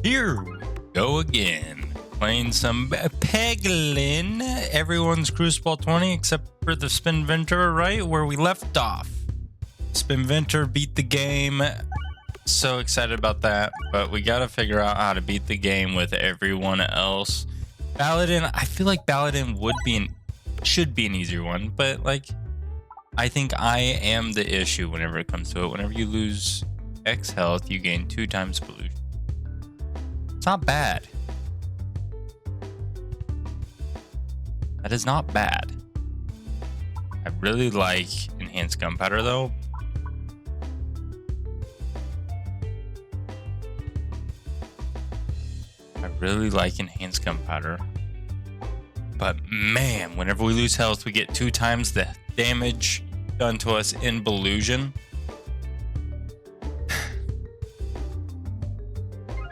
Here we go again. Playing some Peglin. Everyone's Crucible 20 except for the Spinventor, right? Where we left off. Spinventor beat the game. So excited about that. But we gotta figure out how to beat the game with everyone else. Paladin, I feel like Paladin should be an easier one. But like, I think I am the issue whenever it comes to it. Whenever you lose X health, you gain 2 times pollution. It's not bad. That is not bad. I really like enhanced gunpowder though. I really like enhanced gunpowder. But man, whenever we lose health, we get 2 times the damage done to us in Belusion.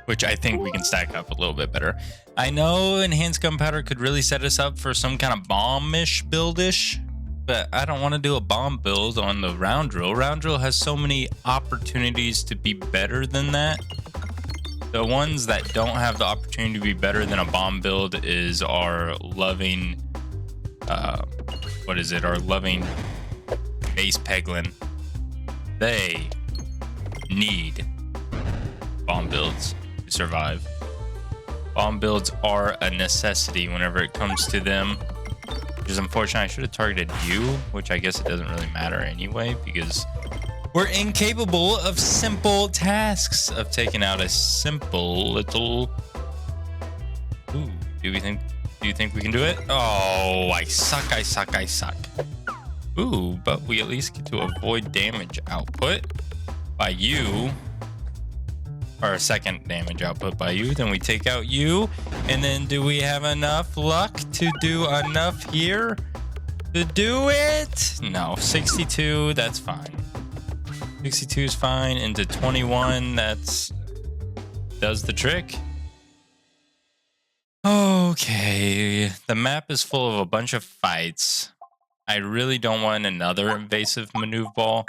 Which I think we can stack up a little bit better. I know enhanced gunpowder could really set us up for some kind of bomb-ish build-ish, but I don't want to do a bomb build on the Roundrel. Roundrel has so many opportunities to be better than that. The ones that don't have the opportunity to be better than a bomb build is our loving, our loving base Peglin. They need bomb builds to survive. Bomb builds are a necessity whenever it comes to them, which is unfortunate. I should have targeted you, which I guess it doesn't really matter anyway because we're incapable of simple tasks, of taking out a simple little... Ooh, do you think we can do it? Oh, I suck. Ooh, but we at least get to avoid damage output by you. Or a second damage output by you. Then we take out you. And then do we have enough luck to do enough here to do it? No, 62, that's fine. 62 is fine. Into 21, does the trick. Okay, the map is full of a bunch of fights. I really don't want another invasive maneuver ball.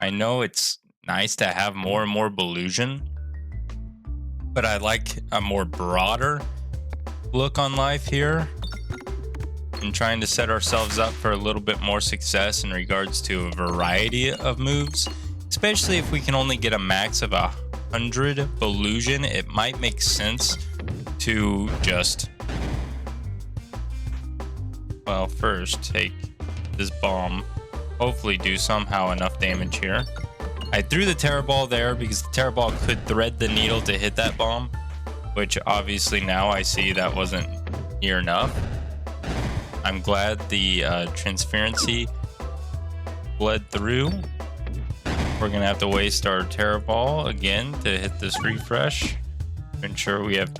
I know it's nice to have more and more Belusion, but I like a more broader look on life here and trying to set ourselves up for a little bit more success in regards to a variety of moves. Especially if we can only get a max of 100 Belusion, it might make sense to just, well, first take this bomb, hopefully do somehow enough damage here. I threw the Terror Ball there because the Terror Ball could thread the needle to hit that bomb, which obviously now I see that wasn't near enough. I'm glad the transparency bled through. We're gonna have to waste our Terror Ball again to hit this refresh to ensure we have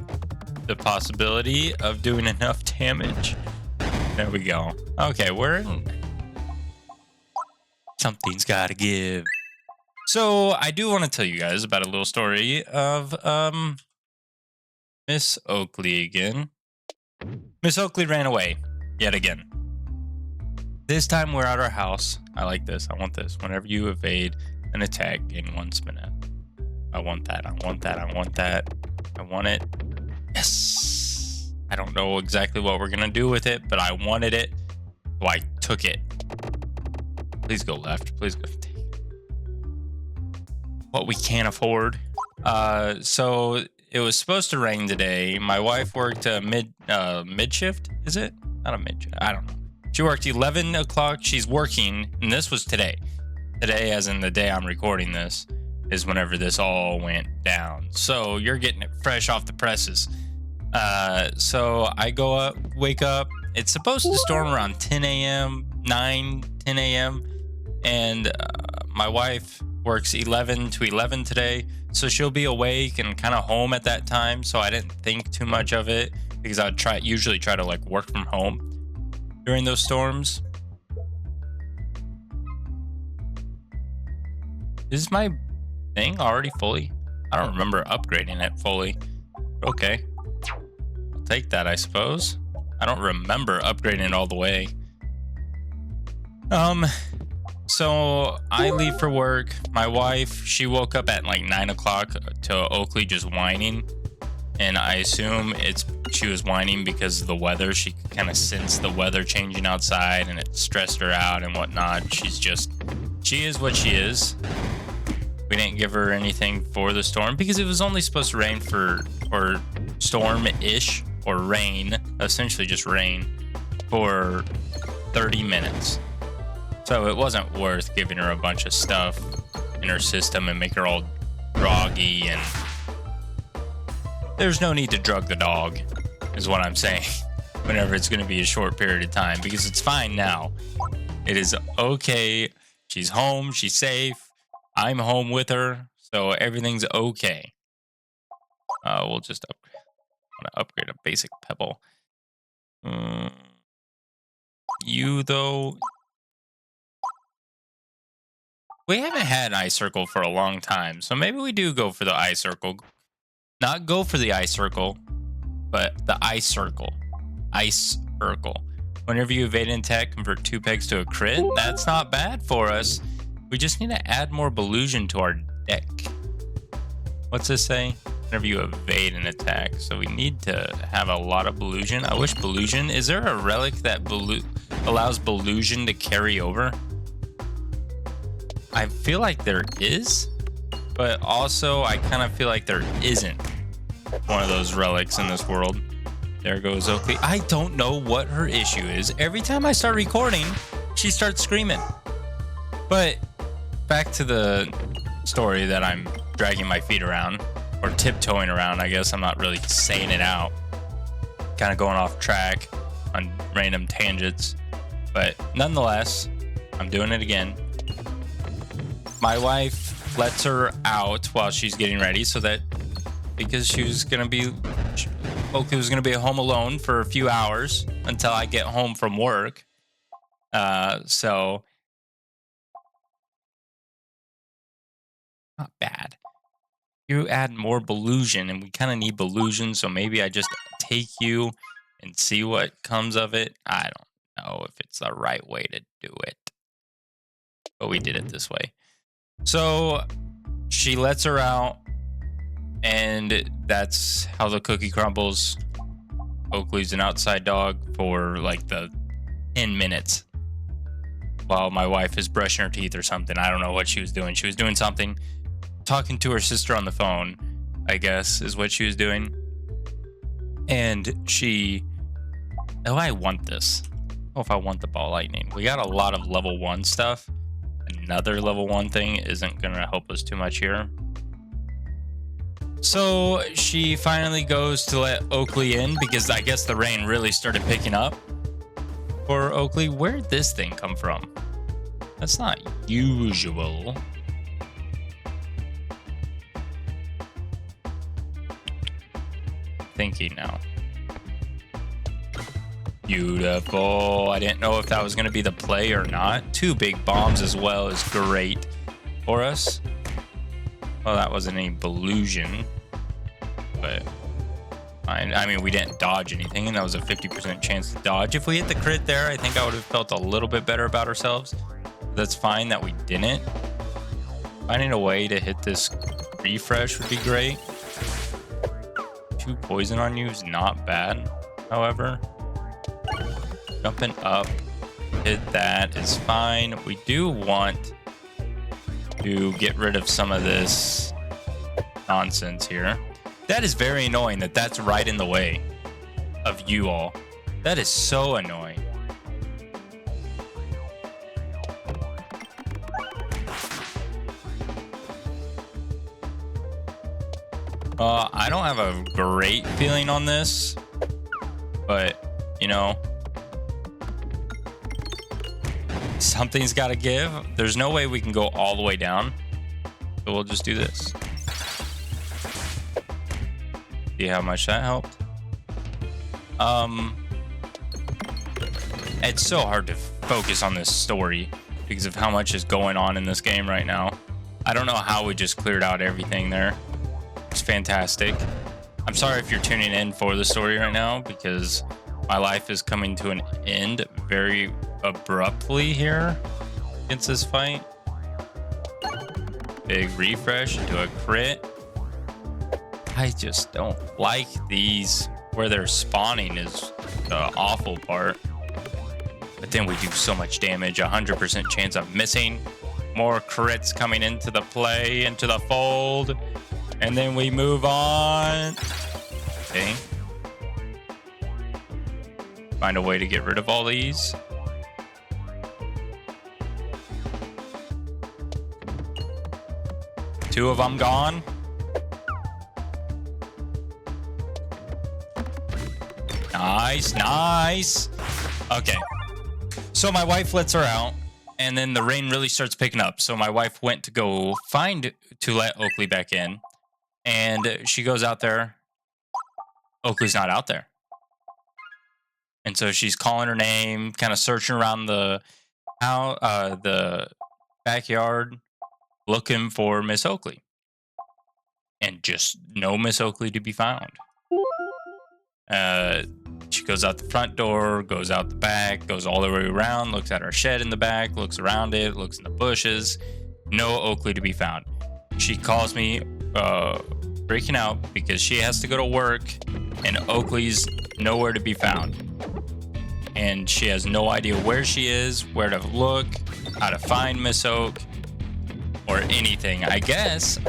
the possibility of doing enough damage. There we go. Okay, we're in. Something's gotta give. So I do want to tell you guys about a little story of Miss Oakley again. Miss Oakley ran away yet again. This time we're at our house. I like this. I want this. Whenever you evade an attack, gain 1 spinette. I want that. I want that. I want that. I want it. Yes. I don't know exactly what we're gonna do with it, but I wanted it, so I took it. Please go left. Please go. What we can't afford. So it was supposed to rain today. My wife worked mid shift. Is it? Not a mid. I don't know. She worked 11 o'clock. She's working, and this was today. Today, as in the day I'm recording this, is whenever this all went down. So you're getting it fresh off the presses. So I go up, wake up. It's supposed to storm around 10 a.m., 10 a.m. And my wife works 11 to 11 today. So she'll be awake and kind of home at that time. So I didn't think too much of it because I'd usually try to like work from home during those storms. Is my thing already fully? I don't remember upgrading it fully. Okay. I'll take that, I suppose. I don't remember upgrading it all the way. So I leave for work. My wife, she woke up at like 9 o'clock to Oakley just whining. and I assume she was whining because of the weather. She kind of sensed the weather changing outside, and it stressed her out and whatnot. She is what she is. We didn't give her anything for the storm because it was only supposed to rain or storm-ish, or rain, essentially just rain, for 30 minutes. So it wasn't worth giving her a bunch of stuff in her system and make her all groggy, and there's no need to drug the dog, is what I'm saying, whenever it's going to be a short period of time, because it's fine now. It is okay. She's home. She's safe. I'm home with her, so everything's okay. We'll just upgrade a basic pebble. You, though, we haven't had an ice circle for a long time, so maybe we do go for the ice circle. Not go for the ice circle, but the ice circle. Ice circle. Whenever you evade an attack, convert 2 pegs to a crit. That's not bad for us. We just need to add more Belusion to our deck. What's this say? Whenever you evade an attack. So we need to have a lot of Belusion. I wish Belusion... Is there a relic that allows Belusion to carry over? I feel like there is, but also I kind of feel like there isn't one of those relics in this world. There goes Oakley. I don't know what her issue is. Every time I start recording, she starts screaming. But back to the story that I'm dragging my feet around, or tiptoeing around, I guess. I'm not really saying it out. Kind of going off track on random tangents. But nonetheless, I'm doing it again. My wife lets her out while she's getting ready, so that because Oakley was going to be home alone for a few hours until I get home from work. So not bad. You add more Belusion, and we kind of need Belusion, so maybe I just take you and see what comes of it. I don't know if it's the right way to do it, but we did it this way. So she lets her out, and that's how the cookie crumbles. Oakley's an outside dog for like the 10 minutes while my wife is brushing her teeth or something. I don't know what she was doing. She was doing something, talking to her sister on the phone, I guess, is what she was doing. And I want this. Oh, if I want the ball lightning. We got a lot of level 1 stuff. Another level 1 thing isn't going to help us too much here. So she finally goes to let Oakley in because I guess the rain really started picking up for Oakley. Where'd this thing come from? That's not usual. Thinking now. Beautiful. I didn't know if that was going to be the play or not. 2 big bombs as well is great for us. Well, that wasn't any Belusion, but fine. I mean, we didn't dodge anything, and that was a 50% chance to dodge. If we hit the crit there, I think I would have felt a little bit better about ourselves. That's fine that we didn't. Finding a way to hit this refresh would be great. 2 poison on you is not bad, however. Jumping up, hit that is fine. We do want to get rid of some of this nonsense here. That is very annoying that that's right in the way of you all. That is so annoying. I don't have a great feeling on this, but you know, something's got to give. There's no way we can go all the way down, so we'll just do this. See how much that helped. It's so hard to focus on this story because of how much is going on in this game right now. I don't know how we just cleared out everything there. It's fantastic. I'm sorry if you're tuning in for the story right now because my life is coming to an end very abruptly here against this fight. . Big refresh into a crit. I just don't like these. Where they're spawning is the awful part. But then we do so much damage. 100% chance of missing. More crits coming into the play, into the fold. And then we move on. Okay. Find a way to get rid of all these. Two of them gone. Nice, nice. Okay. So my wife lets her out, and then the rain really starts picking up. So my wife went to go to let Oakley back in, and she goes out there. Oakley's not out there. And so she's calling her name, kind of searching around the backyard, looking for Miss Oakley. And just no Miss Oakley to be found. She goes out the front door, goes out the back, goes all the way around, looks at our shed in the back, looks around it, looks in the bushes. No Oakley to be found. She calls me breaking out because she has to go to work and Oakley's nowhere to be found. And she has no idea where she is, where to look, how to find Miss Oak, or anything. I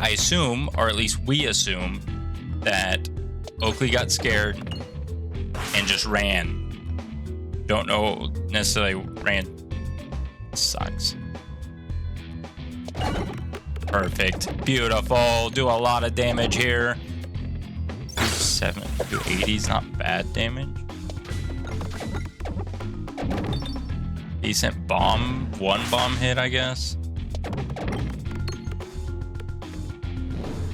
assume, or at least we assume, that Oakley got scared and just ran. Don't know necessarily ran. Sucks. Perfect. Beautiful. Do a lot of damage here. 7 to 80 is not bad damage. Decent bomb. One bomb hit, I guess.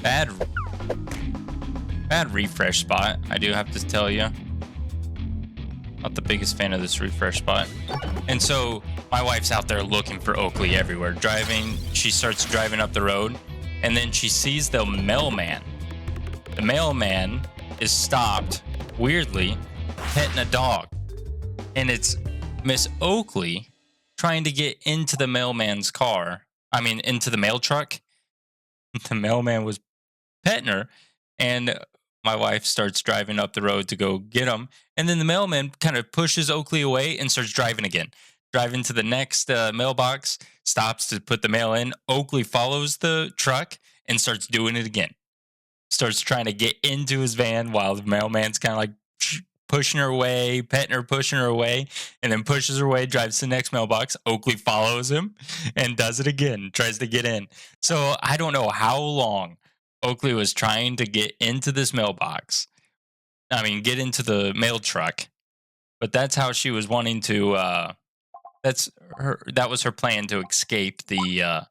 Bad refresh spot, I do have to tell you. Not the biggest fan of this refresh spot. And so my wife's out there looking for Oakley everywhere. She starts driving up the road, and then she sees the mailman. The mailman is stopped, weirdly, petting a dog. And it's Miss Oakley trying to get into the mailman's car. I mean, into the mail truck. The mailman was petting her, and my wife starts driving up the road to go get him. And then the mailman kind of pushes Oakley away and starts driving again. Driving to the next mailbox, stops to put the mail in. Oakley follows the truck and starts doing it again. Starts trying to get into his van while the mailman's kind of like pushing her away, petting her, pushing her away, and then pushes her away, drives to the next mailbox. Oakley follows him and does it again, tries to get in. So I don't know how long Oakley was trying to get into this mailbox. Get into the mail truck. But that's how she was wanting to, that was her plan to escape the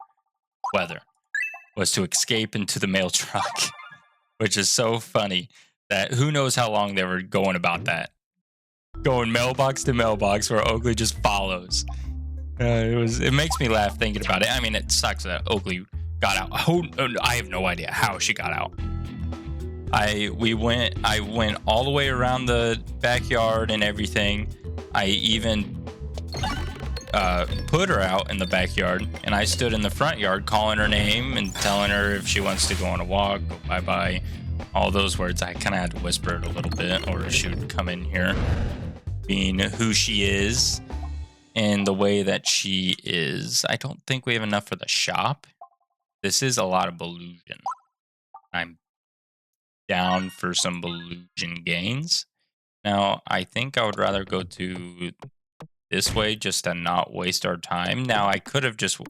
weather, was to escape into the mail truck, which is so funny that who knows how long they were going about that. Going mailbox to mailbox where Oakley just follows. It makes me laugh thinking about it. I mean, it sucks that Oakley got out. I have no idea how she got out. I went all the way around the backyard and everything. I even put her out in the backyard, and I stood in the front yard calling her name and telling her if she wants to go on a walk, go bye-bye, all those words. I kind of had to whisper it a little bit, or she would come in here being who she is and the way that she is. I don't think we have enough for the shop. This is a lot of Belusion. I'm down for some Belusion gains. Now, I think I would rather go to this way just to not waste our time. Now, I could have just...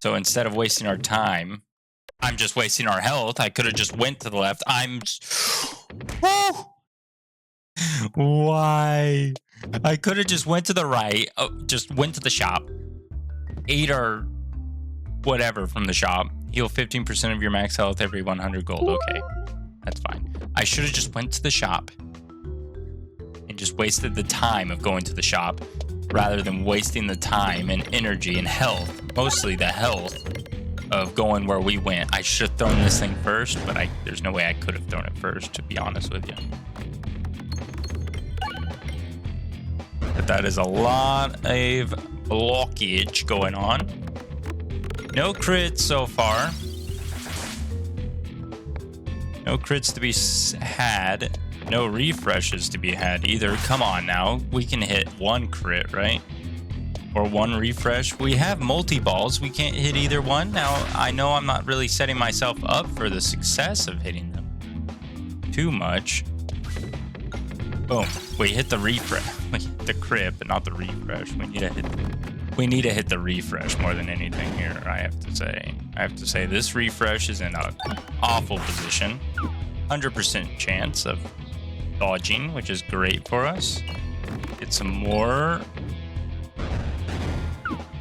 So instead of wasting our time, I'm just wasting our health. I could have just went to the left. Why? I could have just went to the right, just went to the shop, ate our whatever from the shop, heal 15% of your max health every 100 gold. Okay, that's fine. I should have just went to the shop and just wasted the time of going to the shop rather than wasting the time and energy and health, mostly the health of going where we went. I should have thrown this thing first, but there's no way I could have thrown it first, to be honest with you. But that is a lot of blockage going on. No crits so far. No crits to be had. No refreshes to be had either. Come on now. We can hit one crit, right? Or one refresh. We have multi-balls. We can't hit either one. Now, I know I'm not really setting myself up for the success of hitting them too much. Boom. We hit the refresh. We hit the crit, but not the refresh. We need to hit the refresh more than anything here, I have to say. I have to say this refresh is in an awful position. 100% chance of dodging, which is great for us. Get some more.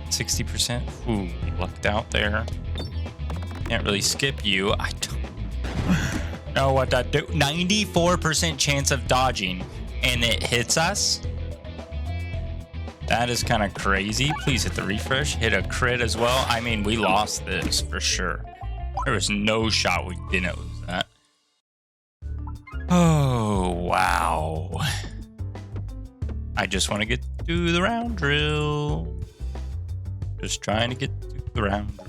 60%. Ooh, you lucked out there. Can't really skip you. I don't know what to do. 94% chance of dodging, and it hits us. That is kind of crazy. Please hit the refresh. Hit a crit as well. I mean, we lost this for sure. There was no shot we didn't lose that. Oh, wow. I just want to get to the Roundrel. Just trying to get to the Roundrel.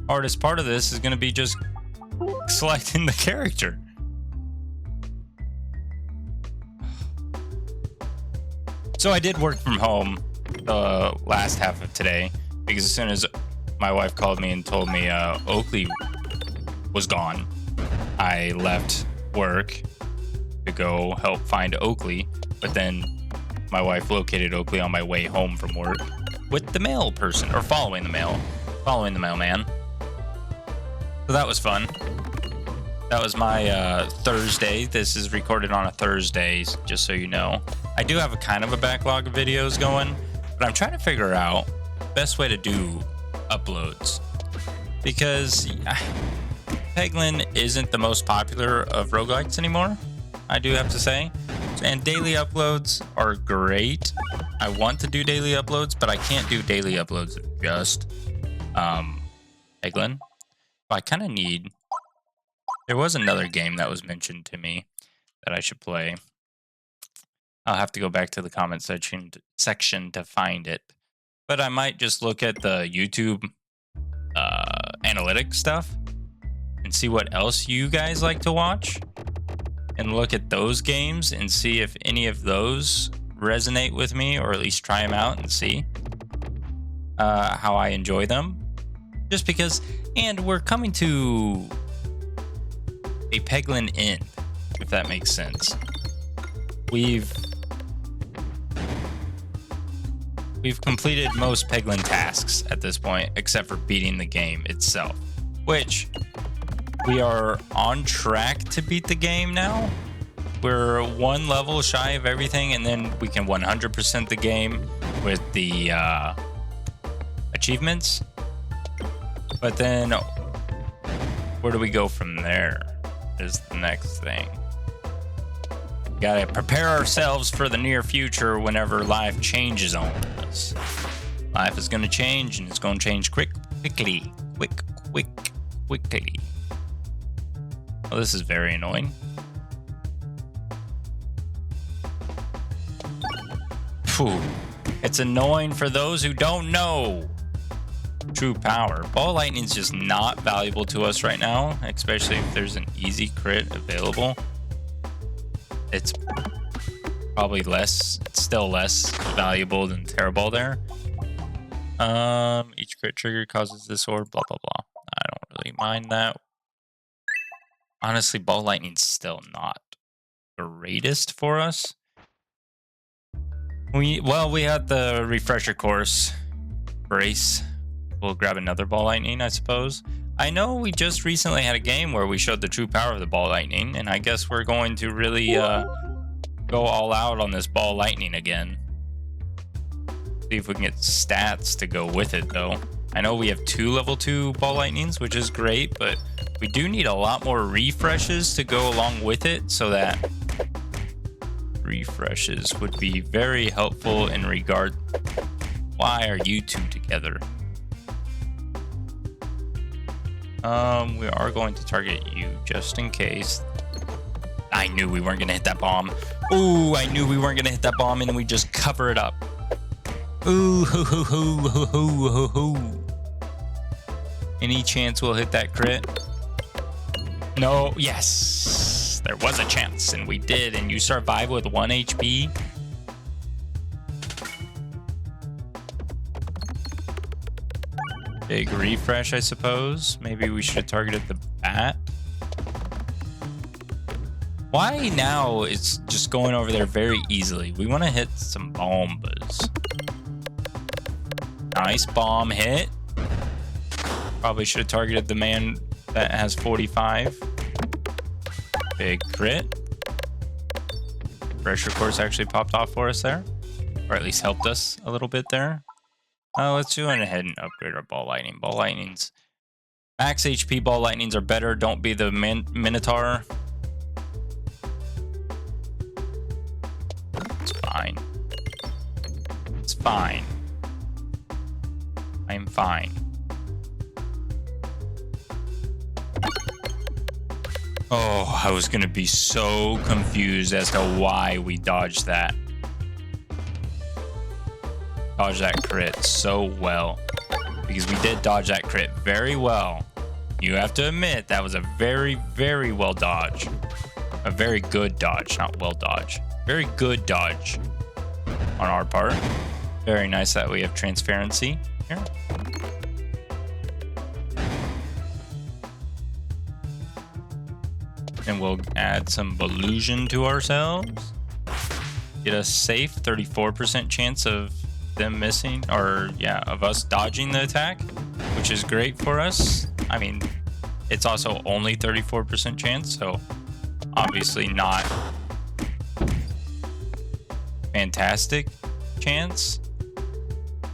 Hardest part of this is going to be just selecting the character. So I did work from home the last half of today because as soon as my wife called me and told me Oakley was gone, I left work to go help find Oakley. But then my wife located Oakley on my way home from work with the mail person, or following the mailman. So that was fun. That was my Thursday. This is recorded on a Thursday, just so you know. I do have a kind of a backlog of videos going, but I'm trying to figure out the best way to do uploads. Because Peglin isn't the most popular of roguelikes anymore, I do have to say. And daily uploads are great. I want to do daily uploads, but I can't do daily uploads of just Peglin. I kind of need... There was another game that was mentioned to me that I should play. I'll have to go back to the comment section to find it. But I might just look at the YouTube analytics stuff and see what else you guys like to watch. And look at those games and see if any of those resonate with me, or at least try them out and see how I enjoy them. Just because, and we're coming to a Peglin end, if that makes sense. We've completed most Peglin tasks at this point, except for beating the game itself, which we are on track to beat the game now. We're one level shy of everything, and then we can 100% the game with the achievements. But then where do we go from there is the next thing. Gotta prepare ourselves for the near future whenever life changes on us. Life is gonna change, and it's gonna change quickly. Quickly. Oh, this is very annoying. Phew. It's annoying for those who don't know. True power. Ball lightning's just not valuable to us right now, especially if there's an easy crit available. It's probably still less valuable than Terror Ball there. Each crit trigger causes this orb, blah, blah, blah. I don't really mind that. Honestly, Ball Lightning's still not the greatest for us. We had the refresher course brace. We'll grab another Ball Lightning, I suppose. I know we just recently had a game where we showed the true power of the Ball Lightning, and I guess we're going to really go all out on this Ball Lightning again. See if we can get stats to go with it, though. I know we have 2 level 2 Ball Lightnings, which is great, but we do need a lot more refreshes to go along with it, so that refreshes would be very helpful in regard. Why are you two together? We are going to target you just in case. I knew we weren't gonna hit that bomb. Ooh, I knew we weren't gonna hit that bomb, and then we just cover it up. Ooh, hoo, hoo, hoo, hoo, hoo, hoo, hoo. Any chance we'll hit that crit? No. Yes. There was a chance, and we did. And you survive with 1 HP. Big refresh, I suppose. Maybe we should have targeted the bat. Why now it's just going over there very easily? We want to hit some bombas. Nice bomb hit. Probably should have targeted the man that has 45. Big crit. Pressure course actually popped off for us there. Or at least helped us a little bit there. Let's go ahead and upgrade our ball lightning. Ball lightnings. Max HP ball lightnings are better. Don't be the Minotaur. It's fine. It's fine. I'm fine. Oh, I was gonna be so confused as to why we dodged that. Dodge that crit so well. Because we did dodge that crit very well. You have to admit, that was a very, very well dodge. A very good dodge, not well dodge. Very good dodge on our part. Very nice that we have transparency here. And we'll add some illusion to ourselves. Get us safe, 34% chance of them missing, or yeah, of us dodging the attack, which is great for us. I mean, it's also only 34% chance, so obviously not fantastic chance.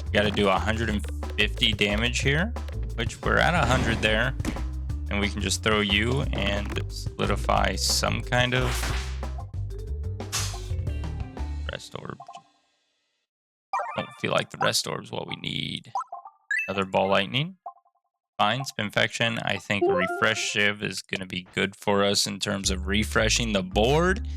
We got to do 150 damage here, which we're at 100 there. And we can just throw you and solidify some kind of rest orb. Don't feel like the rest orb is what we need. Another ball lightning. Fine. Spinfection. I think a refresh shiv is going to be good for us in terms of refreshing the board.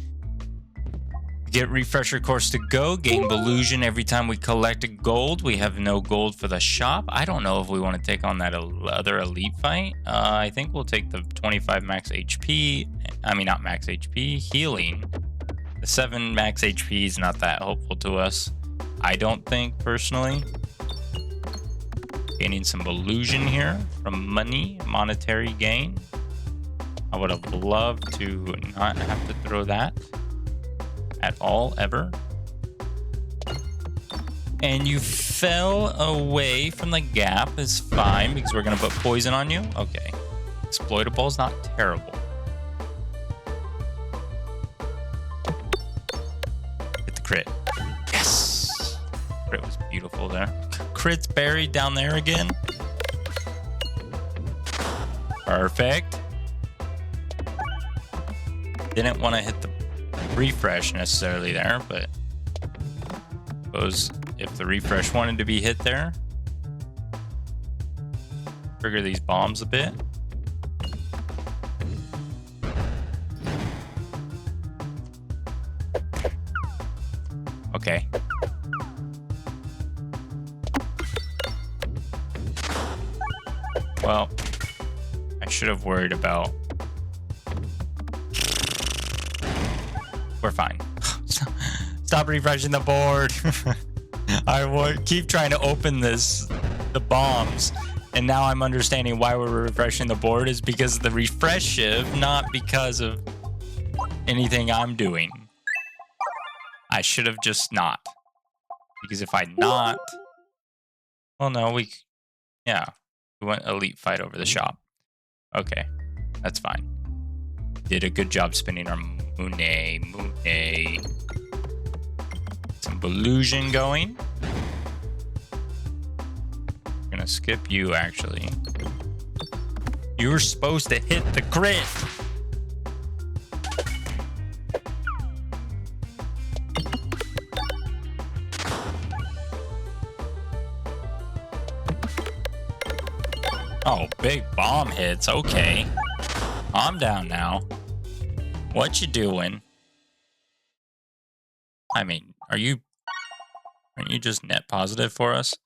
Get refresher course to go. Gain illusion every time we collect a gold. We have no gold for the shop. I don't know if we want to take on that other elite fight. I think we'll take the 25 max HP. I mean, not max HP. Healing. The 7 max HP is not that helpful to us. I don't think, personally. Gaining some illusion here from money. Monetary gain. I would have loved to not have to throw that at all, ever. And you fell away from the gap is fine because we're gonna put poison on you. Okay. Exploitable is not terrible. Hit the crit. Yes! Crit was beautiful there. Crit's buried down there again. Perfect. Didn't want to hit the refresh necessarily there, but I suppose if the refresh wanted to be hit there, trigger these bombs a bit. Okay. Well, I should have worried about. We're fine. Stop refreshing the board. I keep trying to open the bombs, and now I'm understanding why we're refreshing the board is because of the refresh shiv, not because of anything I'm doing. I should have just not. Because if I not, well, no, we went elite fight over the shop. Okay, that's fine. Did a good job spinning our Moonay. Some illusion going. I'm gonna skip you, actually. You were supposed to hit the crit. Oh, big bomb hits. Okay. Calm down now. What you doing? I mean, aren't you just net positive for us?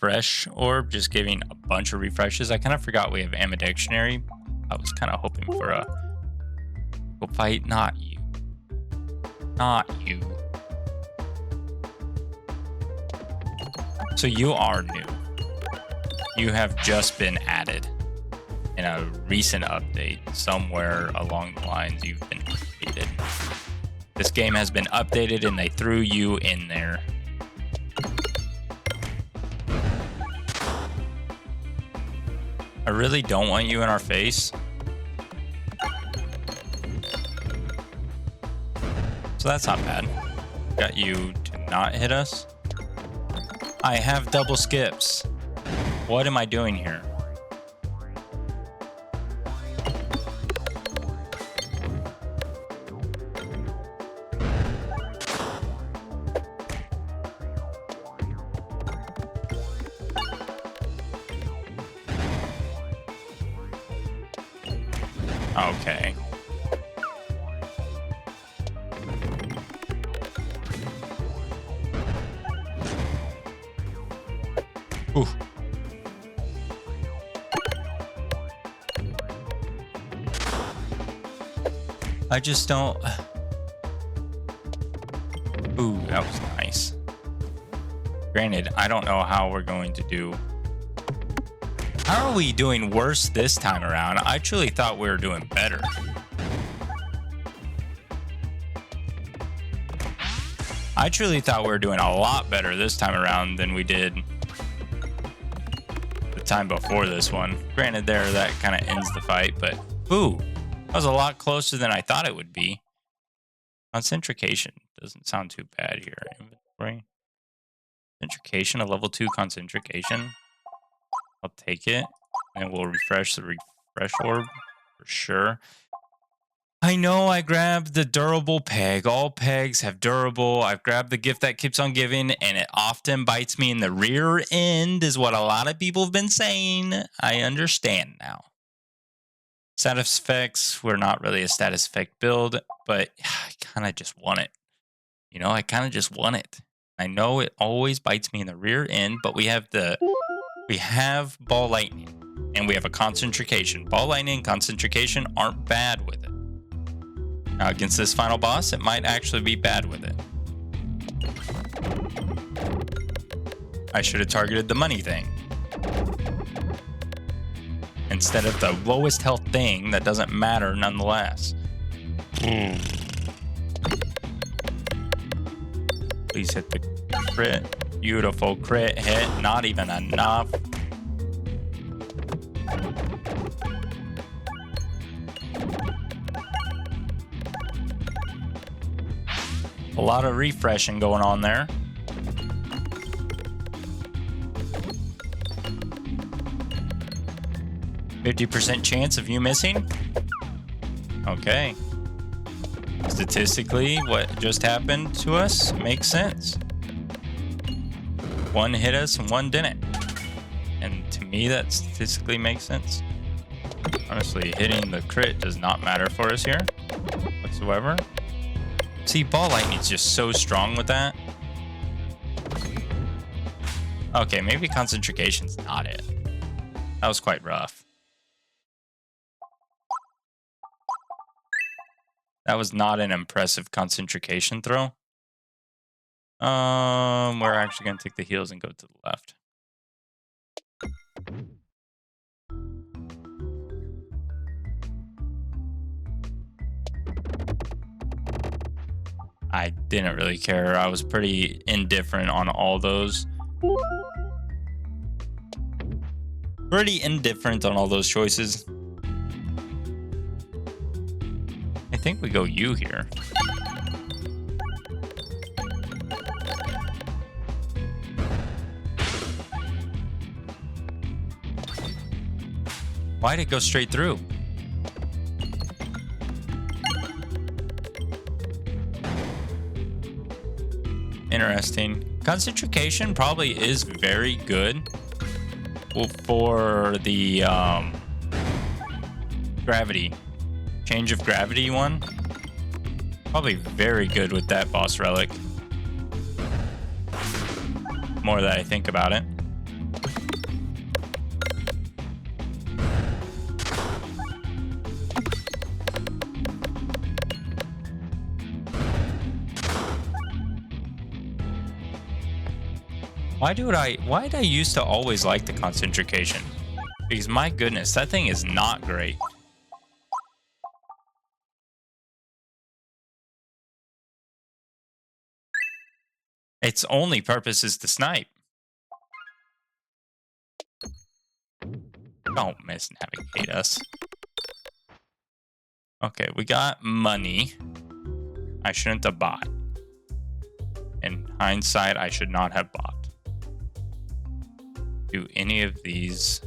refresh orb, just giving a bunch of refreshes. I kind of forgot we have ambidextrary. I was kind of hoping for a fight. Not you. Not you. So you are new. You have just been added in a recent update. Somewhere along the lines you've been updated. This game has been updated and they threw you in there. I really don't want you in our face. So that's not bad. Got you to not hit us. I have double skips. What am I doing here? Okay. Ooh. I just don't... Ooh, that was nice. Granted, I don't know how we're going to do... How are we doing worse this time around? I truly thought we were doing better. I truly thought we were doing a lot better this time around than we did the time before this one. Granted, that kind of ends the fight, but ooh, that was a lot closer than I thought it would be. Concentrication doesn't sound too bad here. Inventory. Concentrication, a level 2 concentrication. I'll take it, and we'll refresh the refresh orb for sure. I know I grabbed the durable peg. All pegs have durable. I've grabbed the gift that keeps on giving, and it often bites me in the rear end, is what a lot of people have been saying. I understand now. Status effects, we're not really a status effect build, but I kind of just want it. You know, I kind of just want it. I know it always bites me in the rear end, but we have ball lightning, and we have a concentration. Ball lightning and concentration aren't bad with it. Now against this final boss, it might actually be bad with it. I should have targeted the money thing instead of the lowest health thing that doesn't matter nonetheless. Please hit the crit. Beautiful crit hit. Not even enough. A lot of refreshing going on there. %50 chance of you missing. Okay. Statistically, what just happened to us makes sense. One hit us and one didn't. And to me, that statistically makes sense. Honestly, hitting the crit does not matter for us here whatsoever. See, ball lightning's just so strong with that. Okay, maybe concentration's not it. That was quite rough. That was not an impressive concentration throw. We're actually gonna take the heals and go to the left. I didn't really care. I was pretty indifferent on all those. Pretty indifferent on all those choices. I think we go you here. Why'd it go straight through? Interesting. Concentration probably is very good for the gravity. Change of gravity one. Probably very good with that boss relic. More that I think about it. Why did I used to always like the concentrication? Because my goodness, that thing is not great. Its only purpose is to snipe. Don't misnavigate us. Okay, we got money. I shouldn't have bought. In hindsight, I should not have bought. Do any of these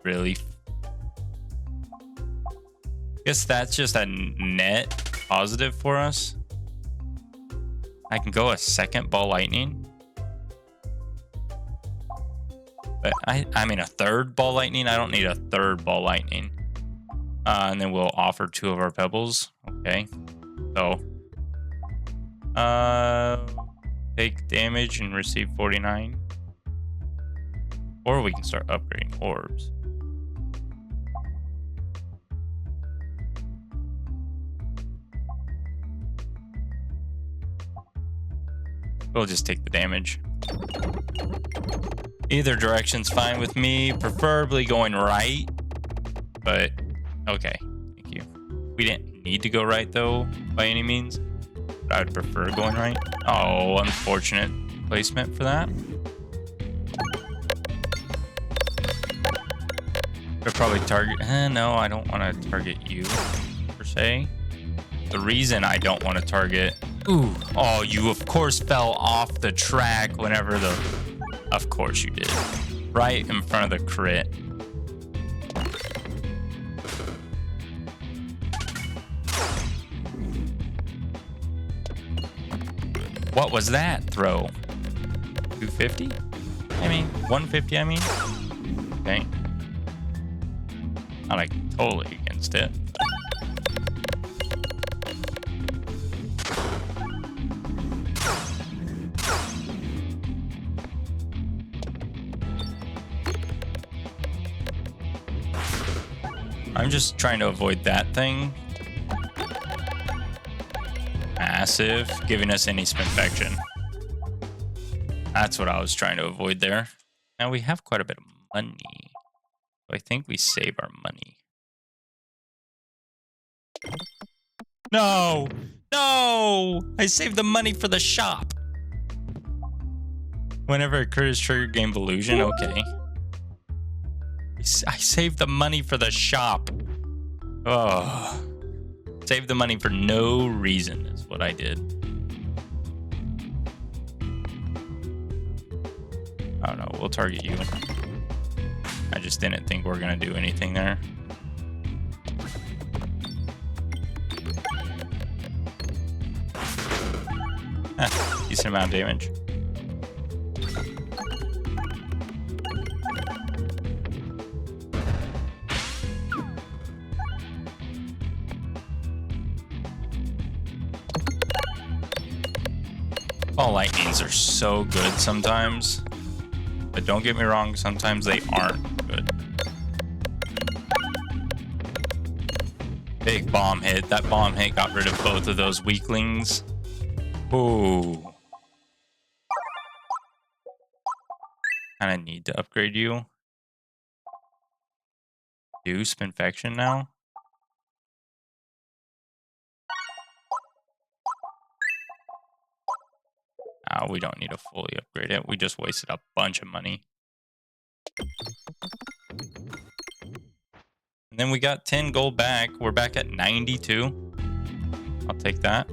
really? Guess that's just a net positive for us. I can go a second ball lightning. But I mean a third ball lightning. I don't need a third ball lightning. And then we'll offer 2 of our pebbles. Okay. So take damage and receive 49. Or we can start upgrading orbs. We'll just take the damage. Either direction's fine with me, preferably going right, but okay, thank you. We didn't need to go right though, by any means, but I would prefer going right. Oh, unfortunate placement for that. Could probably target, no, I don't want to target you, per se. The reason I don't want to target, oh, you of course fell off the track whenever the, of course you did. Right in front of the crit. What was that throw? 250? I mean, 150, I mean. Okay. I'm like totally against it. I'm just trying to avoid that thing. Massive, giving us any spinfection. That's what I was trying to avoid there. Now we have quite a bit of money. So I think we save our money. No! No! I saved the money for the shop. Whenever a crit is triggered, gain illusion. Okay. I saved the money for the shop. Oh. Saved the money for no reason is what I did. Oh no, we'll target you. I just didn't think we were gonna do anything there. Decent amount of damage. Ball lightnings are so good sometimes, but don't get me wrong, sometimes they aren't good. Big bomb hit. That bomb hit got rid of both of those weaklings. Ooh. Kind of need to upgrade you. Do spinfection now. We don't need to fully upgrade it. We just wasted a bunch of money. And then we got 10 gold back. We're back at 92. I'll take that.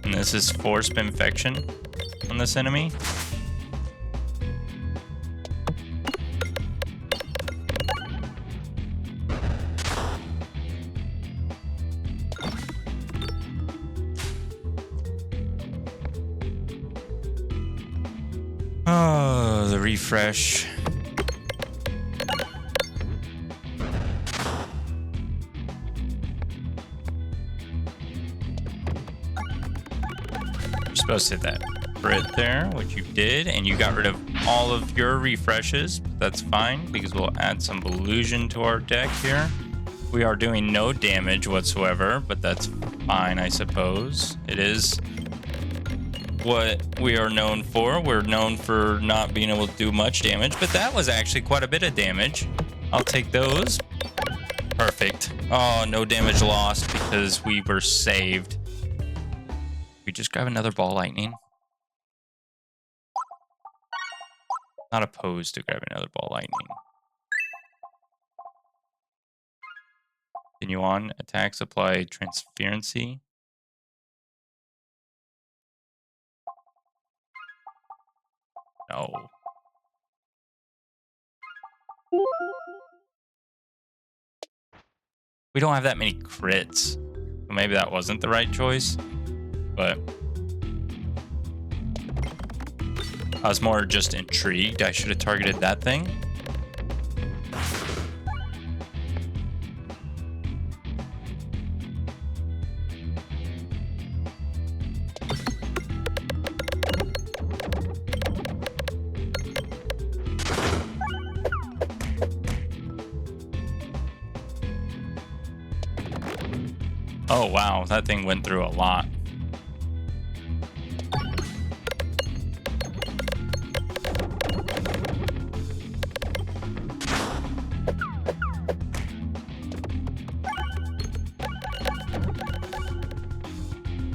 And this is 4 spinfection on this enemy. Oh, the refresh. You're supposed to hit that crit there, which you did, and you got rid of all of your refreshes. But that's fine, because we'll add some illusion to our deck here. We are doing no damage whatsoever, but that's fine, I suppose. It is what we are known for. We're known for not being able to do much damage, but that was actually quite a bit of damage. I'll take those. Perfect. Oh, no damage lost because we were saved. We just grab another ball lightning. Not opposed to grabbing another ball lightning. Continue on. Attacks apply transferency. No. We don't have that many crits. So maybe that wasn't the right choice. But I was more just intrigued. I should have targeted that thing. Oh, wow. That thing went through a lot.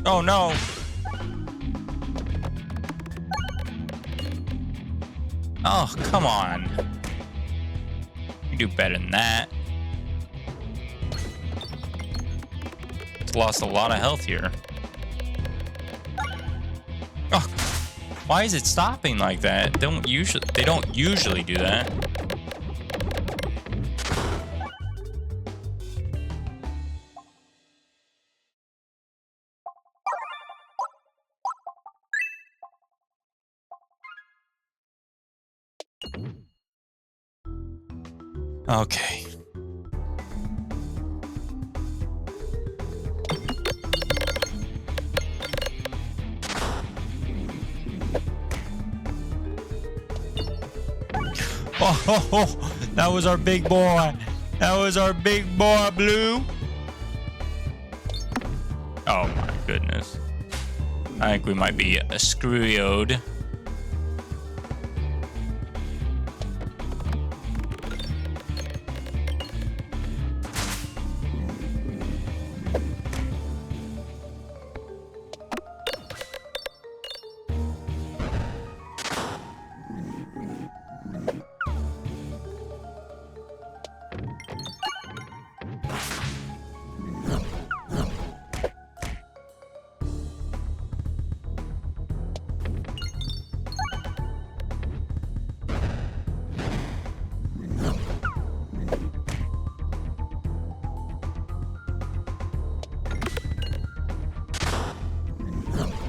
Oh, no. Oh, come on. You do better than that. Lost a lot of health here. Oh, why is it stopping like that? They don't usually do that. Okay. Oh, that was our big boy. That was our big boy, Blue. Oh my goodness. I think we might be screwed.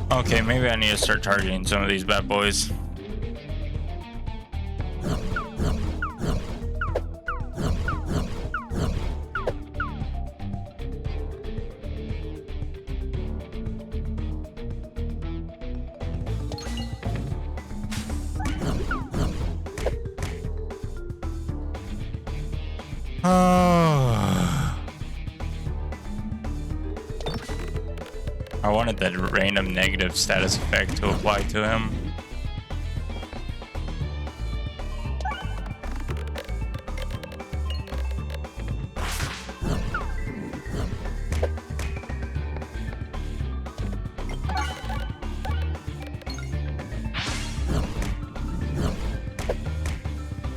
Okay, maybe I need to start targeting some of these bad boys. I wanted that random negative status effect to apply to him.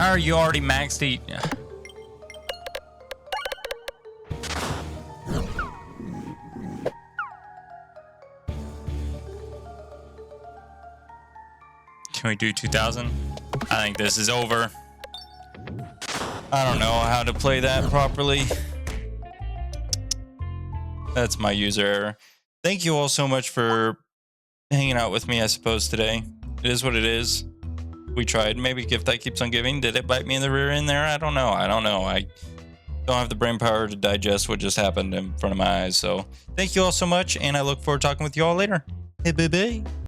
Are you already maxed eat? Can we do 2000? I think this is over. I don't know how to play that properly. That's my user error. Thank you all so much for hanging out with me, I suppose, today. It is what it is. We tried. Maybe gift that keeps on giving. Did it bite me in the rear end there? I don't know. I don't have the brain power to digest what just happened in front of my eyes. So thank you all so much, and I look forward to talking with you all later. Hey, baby.